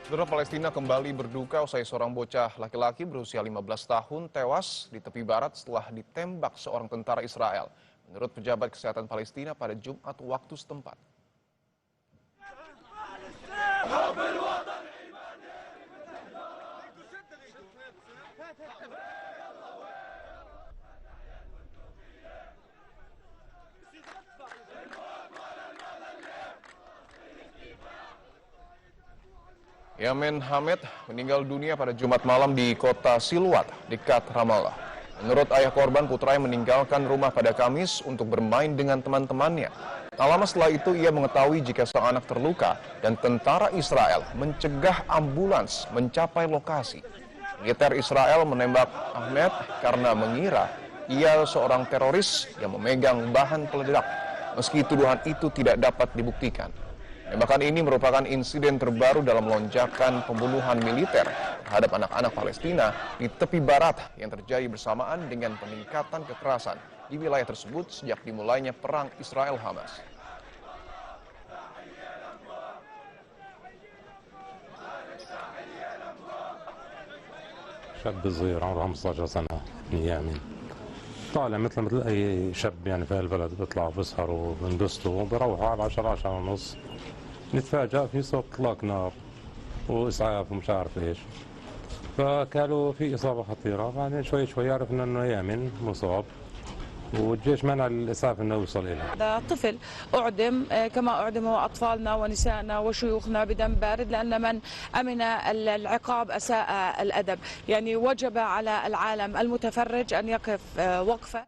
Saudara, Palestina kembali berduka usai seorang bocah laki-laki berusia 15 tahun tewas di tepi barat setelah ditembak seorang tentara Israel. Menurut pejabat kesehatan Palestina pada Jumat waktu setempat. Yamin Hamed meninggal dunia pada Jumat malam di kota Silwat, dekat Ramallah. Menurut ayah korban, putranya meninggalkan rumah pada Kamis untuk bermain dengan teman-temannya. Tak lama setelah itu, ia mengetahui jika sang anak terluka dan tentara Israel mencegah ambulans mencapai lokasi. Militer Israel menembak Ahmed karena mengira ia seorang teroris yang memegang bahan peledak, meski tuduhan itu tidak dapat dibuktikan. Tembakan ini merupakan insiden terbaru dalam lonjakan pembunuhan militer terhadap anak-anak Palestina di tepi barat yang terjadi bersamaan dengan peningkatan kekerasan di wilayah tersebut sejak dimulainya perang Israel-Hamas. شاب صغير عمره 15 سنة من يامن طالع مثل أي شاب يعني في هالبلد بيطلعوا بيسهروا وبنبسطوا وبروحوا على 10 ونص نتفاجأ في صوت إطلاق نار وإسعاف ومش عارف إيش فقالوا في إصابة خطيرة بعدين شوي شوي عرفنا إنه يامن مصاب والجيش منع الإسعاف إنه يوصل إليه. هذا طفل أعدم كما أعدم أطفالنا ونسائنا وشيوخنا بدم بارد لأن من أمن العقاب أساء الأدب، يعني وجب على العالم المتفرج أن يقف وقفة.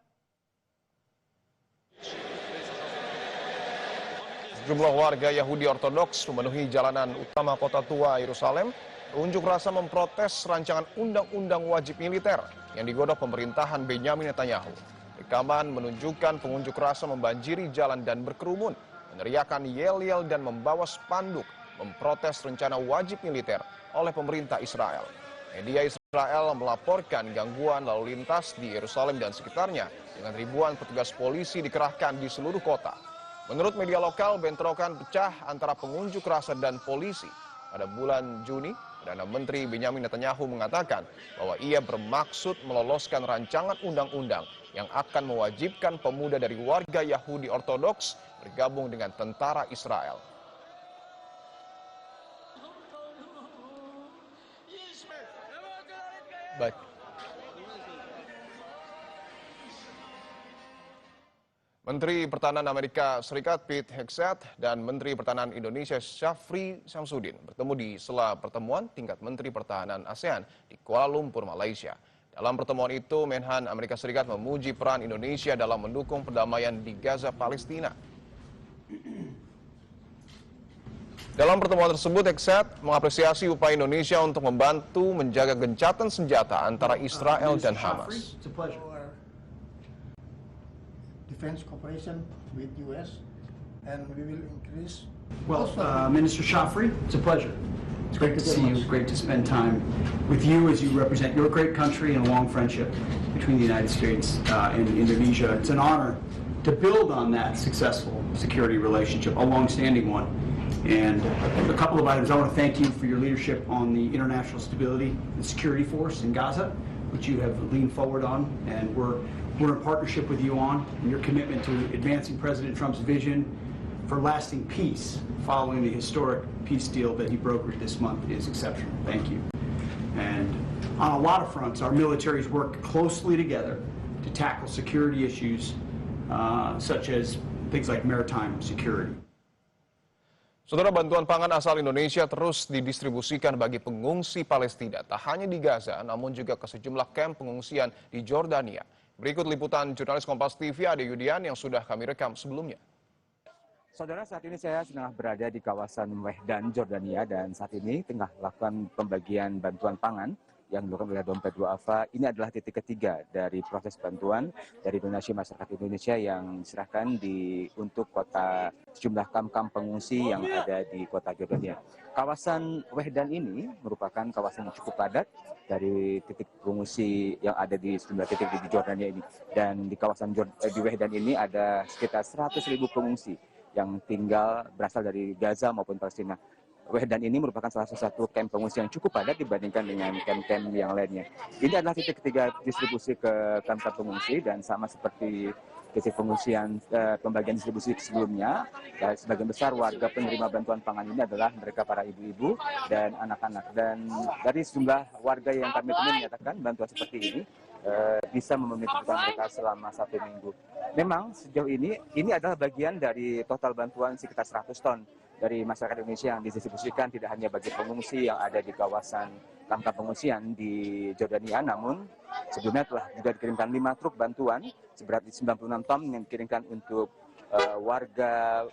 Sejumlah warga Yahudi Ortodoks memenuhi jalanan utama kota tua Yerusalem unjuk rasa memprotes rancangan undang-undang wajib militer yang digodok pemerintahan Benyamin Netanyahu. Rekaman menunjukkan pengunjuk rasa membanjiri jalan dan berkerumun, meneriakan yel-yel dan membawa spanduk memprotes rencana wajib militer oleh pemerintah Israel. Media Israel melaporkan gangguan lalu lintas di Yerusalem dan sekitarnya dengan ribuan petugas polisi dikerahkan di seluruh kota. Menurut media lokal, bentrokan pecah antara pengunjuk rasa dan polisi. Pada bulan Juni, Perdana Menteri Benyamin Netanyahu mengatakan bahwa ia bermaksud meloloskan rancangan undang-undang yang akan mewajibkan pemuda dari warga Yahudi Ortodoks bergabung dengan tentara Israel. Baik. Menteri Pertahanan Amerika Serikat Pete Hegseth dan Menteri Pertahanan Indonesia Syafri Samsudin bertemu di sela pertemuan tingkat Menteri Pertahanan ASEAN di Kuala Lumpur, Malaysia. Dalam pertemuan itu, Menhan Amerika Serikat memuji peran Indonesia dalam mendukung perdamaian di Gaza, Palestina. Dalam pertemuan tersebut, Hegseth mengapresiasi upaya Indonesia untuk membantu menjaga gencatan senjata antara Israel dan Hamas. Defense cooperation with U.S. and we will increase. Well, Minister Shafri, it's a pleasure. It's great to see you. Great to spend time with you as you represent your great country and a long friendship between the United States and Indonesia. It's an honor to build on that successful security relationship, a long-standing one. And a couple of items. I want to thank you for your leadership on the International Stability and Security Force in Gaza, which you have leaned forward on, and we're in partnership with you on, and your commitment to advancing President Trump's vision for lasting peace following the historic peace deal that he brokered this month is exceptional. Thank you. And on a lot of fronts, our militaries work closely together to tackle security issues such as things like maritime security. Saudara, bantuan pangan asal Indonesia terus didistribusikan bagi pengungsi Palestina, tak hanya di Gaza, namun juga ke sejumlah kamp pengungsian di Jordania. Berikut liputan jurnalis Kompas TV Ade Yudian yang sudah kami rekam sebelumnya. Saudara, saat ini saya sedang berada di kawasan Wehdan, Jordania, dan saat ini tengah melakukan pembagian bantuan pangan yang dilakukan oleh Dompet Duafa. Ini adalah titik ketiga dari proses bantuan dari donasi masyarakat Indonesia yang diserahkan untuk sejumlah kamp-kamp pengungsi yang ada di kota Jordania. Kawasan Wehdan ini merupakan kawasan yang cukup padat dari titik pengungsi yang ada di sejumlah titik di Jordania ini. Dan di kawasan di Wehdan ini ada sekitar 100.000 pengungsi yang tinggal berasal dari Gaza maupun Palestina. Wehdan ini merupakan salah satu camp pengungsi yang cukup padat dibandingkan dengan camp-camp yang lainnya. Ini adalah titik ketiga distribusi ke kamp pengungsi dan sama seperti titik pengungsian pembagian distribusi sebelumnya. Dan sebagian besar warga penerima bantuan pangan ini adalah mereka para ibu-ibu dan anak-anak. Dan dari sejumlah warga yang kami temui menyatakan bantuan seperti ini bisa memenuhi kebutuhan mereka selama 1 minggu. Memang sejauh ini adalah bagian dari total bantuan sekitar 100 ton dari masyarakat Indonesia yang didistribusikan tidak hanya bagi pengungsi yang ada di kawasan kamp pengungsian di Jordania, namun sebelumnya telah juga dikirimkan 5 truk bantuan seberat 96 ton yang dikirimkan untuk warga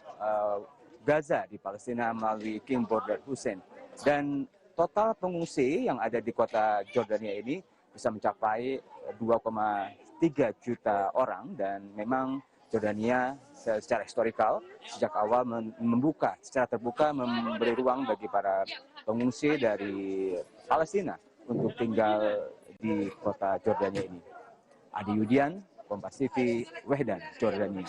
Gaza di Palestina melalui King Border Hussein. Dan total pengungsi yang ada di kota Jordania ini bisa mencapai 2,3 juta orang, dan memang Jordania secara historikal sejak awal membuka secara terbuka, memberi ruang bagi para pengungsi dari Palestina untuk tinggal di kota Jordania ini. Adi Yudian, Kompas TV, Wehdan, Jordania.